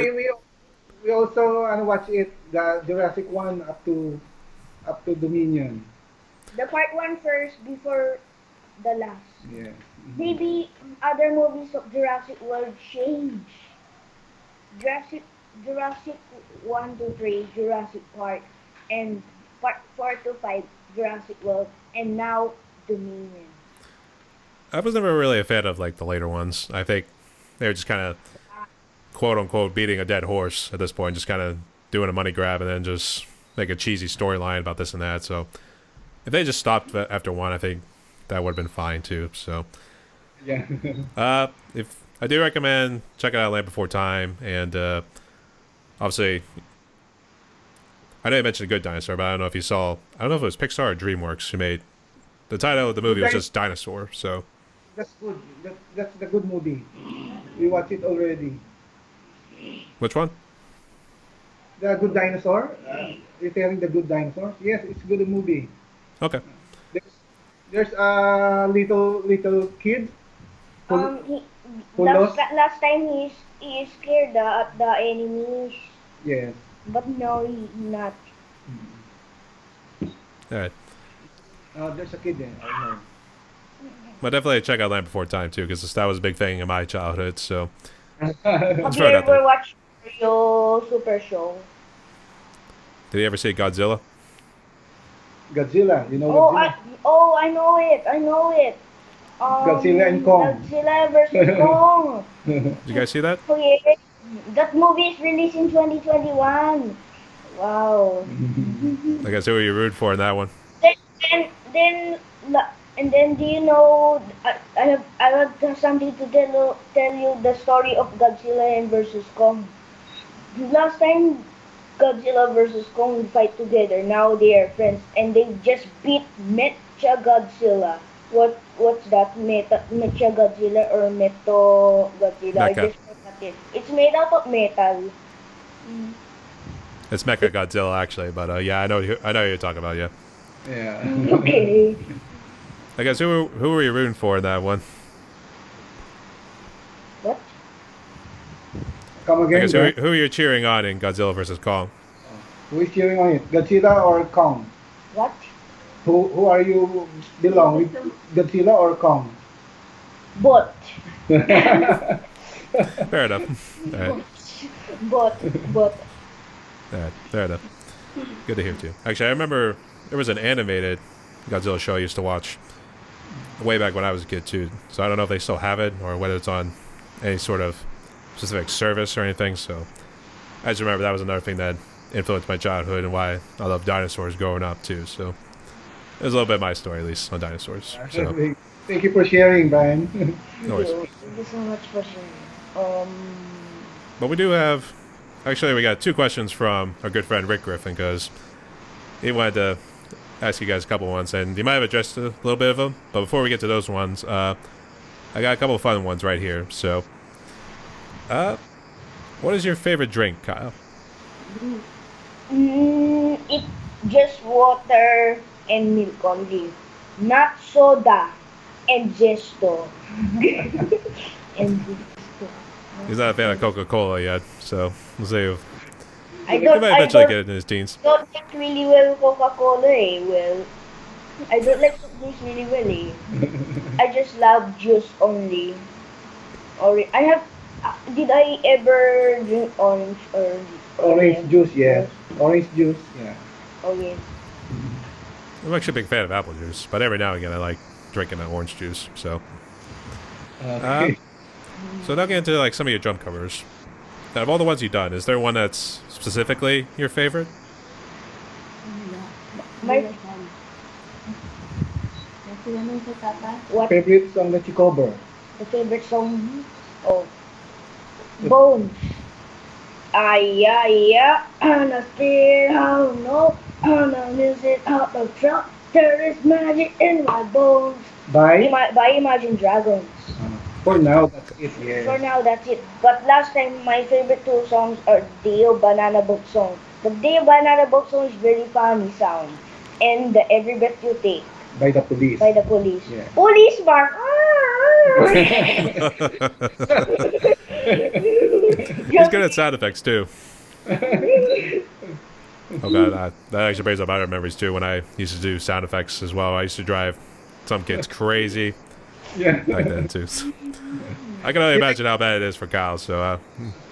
we also watch it the Jurassic one up to Dominion. The part one first before the last. Yes. Maybe other movies of Jurassic World change. Jurassic Jurassic 1 to 3, Jurassic Park, and part 4 to 5, Jurassic World, and now Dominion. I was never really a fan of like the later ones. I think they were just kind of quote unquote beating a dead horse at this point, just kind of doing a money grab and then just make a cheesy storyline about this and that. So if they just stopped after one, I think that would have been fine too. So Yeah. if I do recommend checking out Land Before Time, and obviously I know you mentioned Good Dinosaur, but I don't know if you saw. I don't know if it was Pixar or DreamWorks who made the title of the movie was just Dinosaur. So That's good. That's the good movie. We watched it already. which one? The Good Dinosaur. Referring the Good Dinosaur. Yes, it's a good movie. Okay. There's there's a little kid who He, who lost. last time he is scared at the enemies, Yes. but no, he not. All right. There's a kid there. I know. But definitely check out Land Before Time too, because that was a big thing in my childhood. So Have let's you throw it out there. ever watched Mario Super Show? Did you ever see Godzilla? Godzilla. You know Oh, Godzilla. I know it. I know it. Godzilla and Kong. Godzilla versus Kong. Did you guys see that? Oh yeah. That movie is released in 2021. Wow. Like I said, who you rooted for in that one? Then, then, and then, do you know? I have something to tell you the story of Godzilla and versus Kong. Last time Godzilla versus Kong fight together. Now they are friends, and they just beat Mecha Godzilla. What's that? Mecha Godzilla or Meto Godzilla? I Mecha. just forgot it. It's made out of metal. It's Mecha Godzilla actually, but yeah, I know who you're talking about. Yeah. Yeah. Okay. I guess who were you rooting for in that one? What? Come I again. guess Brad? who are you cheering on in Godzilla versus Kong? Who is cheering on it? Godzilla or Kong? What? Who are you belong with? Godzilla or Kong? But. Fair enough. All right. But. All right. Fair enough. Good to hear too. Actually, I remember there was an animated Godzilla show I used to watch way back when I was a kid too. So I don't know if they still have it or whether it's on any sort of specific service or anything. So I just remember that was another thing that influenced my childhood and why I loved dinosaurs growing up too. So it was a little bit of my story, at least, on dinosaurs. So Thank you for sharing, Brian. no worries. Thank you so much for sharing. But we do have, actually, we got two questions from our good friend Rick Griffin because he wanted to ask you guys a couple ones, and you might have addressed a little bit of them. But before we get to those ones, I got a couple of fun ones right here. So, what is your favorite drink, Kyle? It's just water and milk only. Not soda and zesto. and zesto. He's not a fan of Coca-Cola yet, so we'll see. I He don't, might I eventually don't, get it in his teens. don't like really well Coca-Cola eh. Well, I don't like juice really well eh. I just love juice only. I have, did I ever drink orange or Orange juice, yes. Orange juice, yeah. Oh yes. I'm actually a big fan of apple juice, but every now and again I like drinking that orange juice. So, Okay. so now get into like some of your drum covers. Out of all the ones you've done, is there one that's specifically your favorite? My, what Favorite song that you cover? the favorite song? Oh, Bones. Ay, ay, ay, and I feel how no, and I music out of truck. There is magic in my bones. By? By Imagine Dragons. For now, that's it, For yeah. now, that's it. But last time, my favorite two songs are Deo Banana Boat song. The Deo Banana Boat song is very funny sound. And the Every Breath You Take. by the police. by the police. Yeah. Police bark. He's good at sound effects too. Oh god, that actually brings up other memories too. When I used to do sound effects as well, I used to drive some kids crazy Yeah. back then too. I can only imagine how bad it is for Kyle. So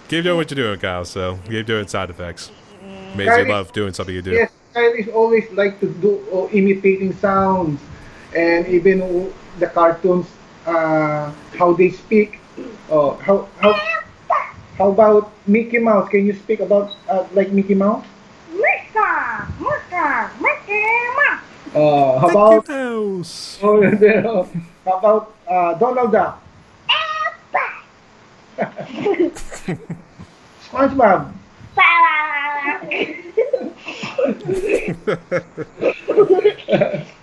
keep doing what you're doing, Kyle. So keep doing sound effects. Makes you Kyle love doing something you do. Yes, Kyle is always like to do imitating sounds, and even the cartoons, how they speak. Oh, how about Mickey Mouse? Can you speak about like Mickey Mouse? How Mickey about Mouse. oh, how about Donald Duck? SpongeBob.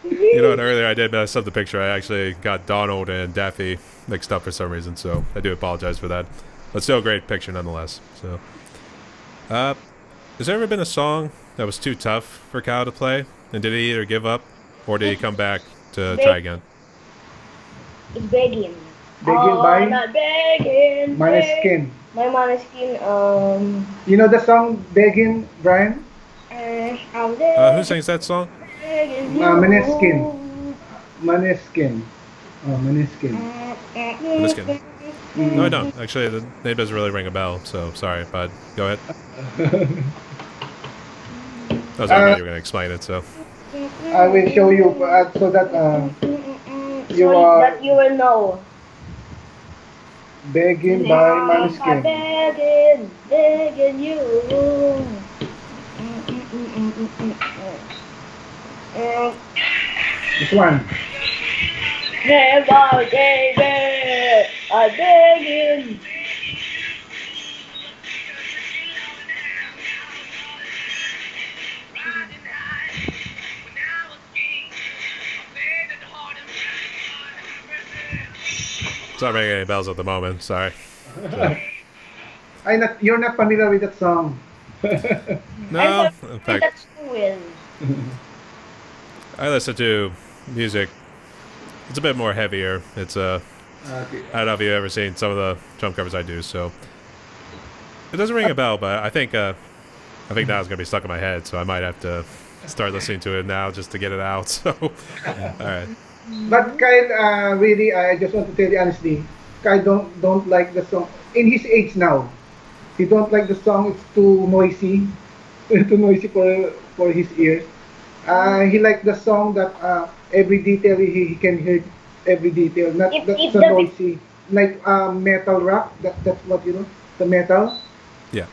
You know, and earlier I did mess up the picture. I actually got Donald and Daffy mixed up for some reason, so I do apologize for that. But still a great picture nonetheless. So, has there ever been a song that was too tough for Kyle to play? And did he either give up or did he come back to try again? It's begging. Begin by Not begging. Maneskin. My Maneskin. You know the song Begin, Brian? I'm there. Who sings that song? Begging Maneskin. Maneskin. Oh, Maneskin. Miskin. No, I don't. Actually, the name doesn't really ring a bell, so sorry, bud. Go ahead. I was hoping you were going to explain it, so. I will show you so that you so are that you will know. Begin by I'm Maneskin. begging you. This one. Never gave it. I'm begging. It's not ringing any bells at the moment, sorry. So, You're not familiar with that song. no, in fact, That's cool. I listen to music. It's a bit more heavier. It's Okay. I don't know if you've ever seen some of the drum covers I do, so it doesn't ring a bell. But I think now it's gonna be stuck in my head, so I might have to start listening to it now just to get it out. So, all right, But Kyle, really, I just want to tell you honestly, Kyle don't like the song. In his age now, he don't like the song. It's too noisy, too noisy for his ears. He like the song that every detail he can hear every detail. Not If- that's if so the- noisy. Like metal rock. That's what you know. The metal. yeah.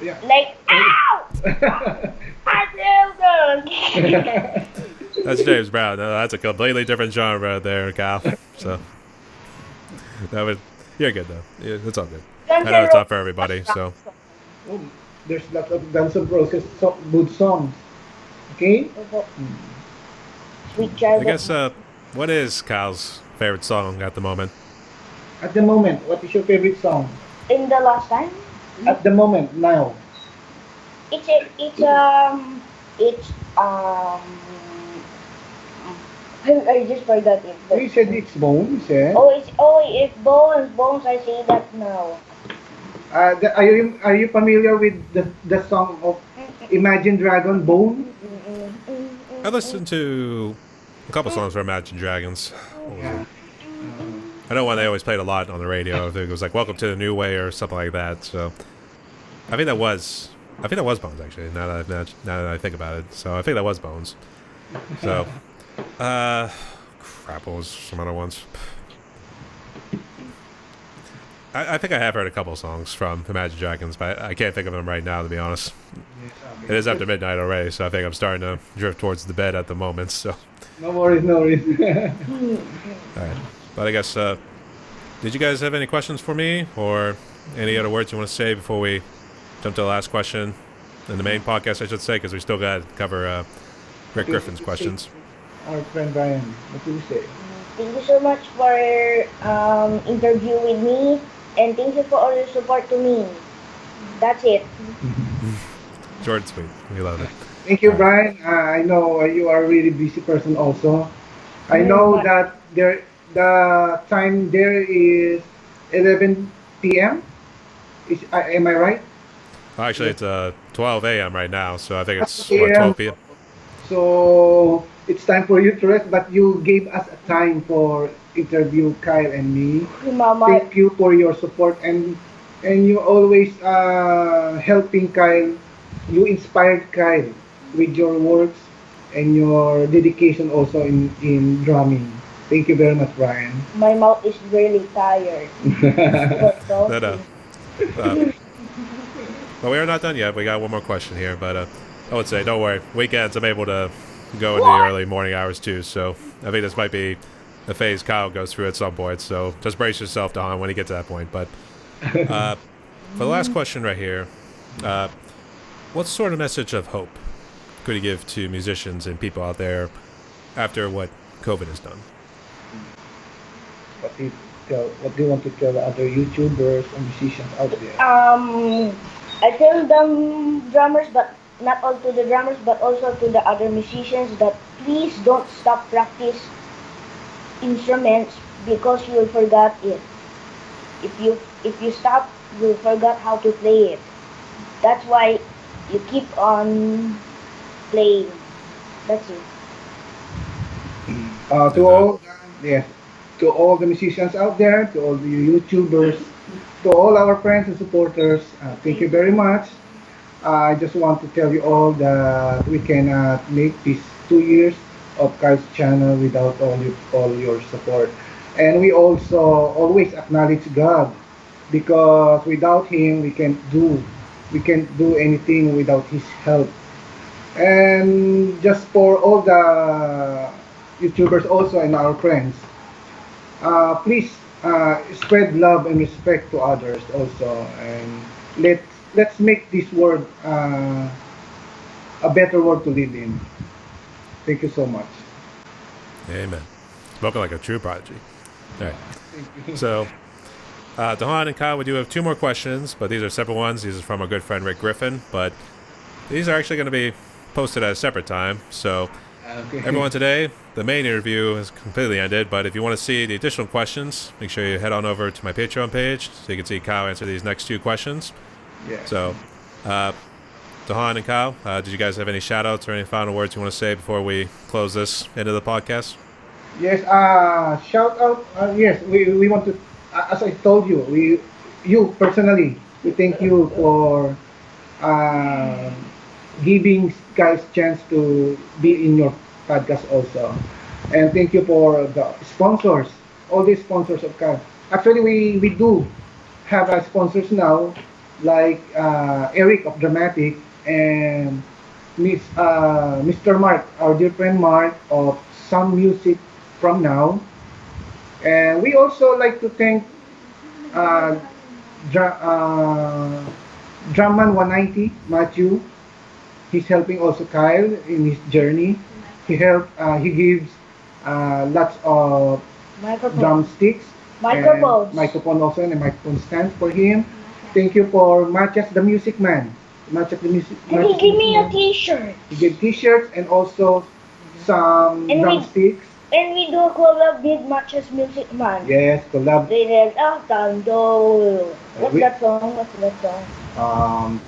Yeah. Like, ow! I feel good. That's James Brown. No, that's a completely different genre there, Kyle. So you're good though. Yeah, it's all good. I know it's not for everybody, so Oh, there's lots of Guns N' Roses good songs. Okay. Sweet child. I guess what is Kyle's favorite song at the moment? At the moment, what is your favorite song? In the last time, At the moment, now. it's I just forgot it. Oh, you said it's Bones, eh? It's bones. I say that now. Are you familiar with the song of Imagine Dragon, Bone? I listened to a couple songs from Imagine Dragons. What was it? I know one they always played a lot on the radio. I think it was like "Welcome to the New Way" or something like that. So I think that was Bones actually. Now that I think about it, so I think that was Bones. So crap, what was some other ones? I think I have heard a couple songs from Imagine Dragons, but I can't think of them right now, to be honest. It is after midnight already, so I think I'm starting to drift towards the bed at the moment. So, No worries, no worries. all right. But I guess, did you guys have any questions for me, or any other words you want to say before we jump to the last question in the main podcast, I should say, because we still got to cover Rick Griffin's questions. Our friend Brian, what do you say? Thank you so much for interview with me, and thank you for all your support to me. That's it. Short and sweet. We love it. Thank you, Brian. I know you are a really busy person also. I Very know much. that the time there is 11 p.m. Am I right? Well, actually, Yes. it's 12 a.m. right now, so I think it's 12 what a.m. 12 p.m. So it's time for you to rest, but you gave us a time for interview Kyle and me. Mama, Thank you for your support and you always helping Kyle. You inspired Kyle with your works and your dedication also in drumming. Thank you very much, Brian. my mouth is really tired for No, no. talking. Uh, but we are not done yet. We got one more question here, but I would say don't worry. Weekends, I'm able to go into the What? early morning hours too. So I think this might be a phase Kyle goes through at some point. So just brace yourself, Don, when you get to that point. But uh, for the last question right here, uh, what sort of message of hope could you give to musicians and people out there after what COVID has done? What do you want to tell other YouTubers and musicians out there? I tell them drummers, but not all to the drummers, but also to the other musicians that please don't stop practice instruments because you will forget it. If you stop, you'll forget how to play it. That's why you keep on playing. That's it. To Amen. all, yes, to all the musicians out there, to all the YouTubers, to all our friends and supporters, thank you very much. I just want to tell you all that we cannot make these 2 years of Kyle's channel without all your support. And we also always acknowledge God because without Him we can't do anything without His help. And just for all the YouTubers also and our friends, please spread love and respect to others also, and let's make this world a better world to live in. Thank you so much. Amen. Spoken like a true prodigy. All right. Thank you. So, Dahan and Kyle, we do have two more questions, but these are separate ones. These are from our good friend Rick Griffin, but these are actually going to be posted at a separate time. So, Okay. everyone today, the main interview has completely ended, but if you want to see the additional questions, make sure you head on over to my Patreon page so you can see Kyle answer these next two questions. Yes. So, uh, Dahan and Kyle, did you guys have any shout outs or any final words you want to say before we close this end of the podcast? Yes. Shout out. Yes. We want to. As I told you, you personally, we thank you for uh, giving guys chance to be in your podcast also. And thank you for the sponsors, all these sponsors of Kyle. Actually, we do have sponsors now, like Eric of Dramatic and Mr. Mark, our dear friend Mark of Some Music from Now. And we also like to thank uh, Dra- uh, Drumman 190, Matthew. He's helping also Kyle in his journey. He gives lots of Microphone. drumsticks and Microphones. microphone also and a microphone stand for him. Thank you for Matches the Music Man. And he Matches the give Music me a Man. t-shirt. He gave t-shirts and also some And we drumsticks. and we do a collab with Matches Music Man. Yes, collab. We did Tando. What's We, that song? What's that song? um,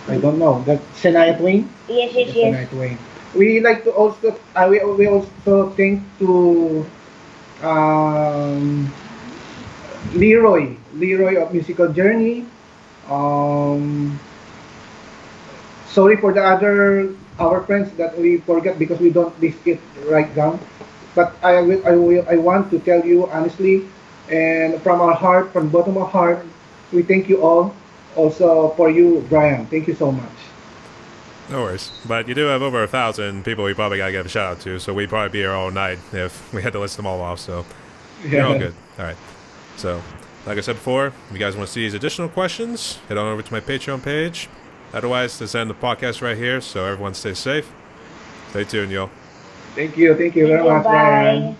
I don't know. That Shania Twain. Yes, yes, That's yes. Shania Twain. We like to also we also thank to um, Leroy of Musical Journey. Um, Sorry for the other our friends that we forget because we don't list it right down. But I want to tell you honestly, and from our heart, from the bottom of our heart, we thank you all. Also for you, Brian. Thank you so much. No worries. But you do have over 1,000 people we probably got to give a shout out to, so we'd probably be here all night if we had to list them all off. So you're all Yeah. good. All right. So, like I said before, if you guys want to see these additional questions, head on over to my Patreon page. Otherwise, let's end the podcast right here, so everyone stay safe. Stay tuned, y'all. Thank you. Thank you Thank very you. much, Brian. Bye.